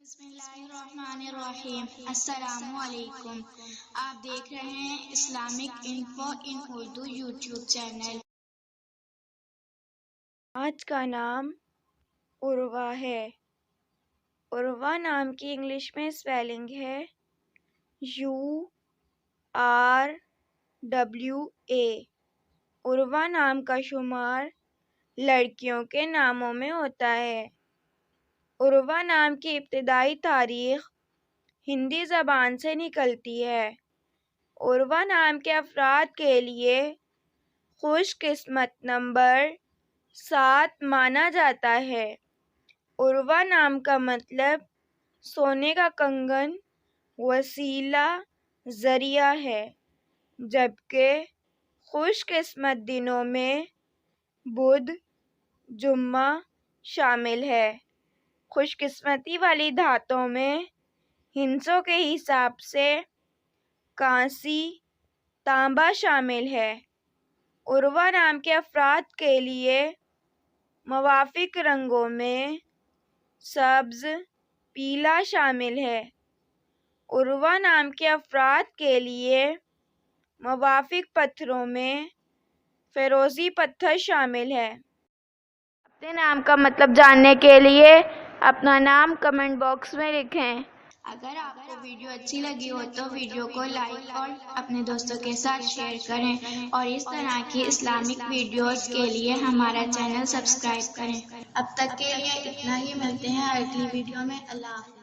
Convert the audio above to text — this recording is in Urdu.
بسم اللہ الرحمن الرحیم۔ السلام علیکم۔ آپ دیکھ رہے ہیں اسلامک انفو ان اردو یوٹیوب چینل۔ آج کا نام عروہ ہے۔ عروہ نام کی انگلش میں اسپیلنگ ہے URWA۔ عروہ نام کا شمار لڑکیوں کے ناموں میں ہوتا ہے۔ عروہ نام کی ابتدائی تاریخ ہندی زبان سے نکلتی ہے۔ عروہ نام کے افراد کے لیے خوش قسمت نمبر 7 مانا جاتا ہے۔ عروہ نام کا مطلب سونے کا کنگن، وسیلہ، ذریعہ ہے، جبکہ خوش قسمت دنوں میں بدھ، جمعہ شامل ہے۔ خوش قسمتی والی دھاتوں میں ہندسوں کے حساب سے کانسی، تانبا شامل ہے۔ عروہ نام کے افراد کے لیے موافق رنگوں میں سبز، پیلا شامل ہے۔ عروہ نام کے افراد کے لیے موافق پتھروں میں فیروزی پتھر شامل ہے۔ اپنے نام کا مطلب جاننے کے لیے اپنا نام کمنٹ باکس میں لکھیں۔ اگر آپ کو ویڈیو اچھی لگی ہو تو ویڈیو کو لائک اور اپنے دوستوں کے ساتھ شیئر کریں، اور اس طرح کی اسلامک ویڈیوز کے لیے ہمارا چینل سبسکرائب کریں۔ اب تک کے لیے اتنا ہی، ملتے ہیں اگلی ویڈیو میں۔ اللہ حافظ۔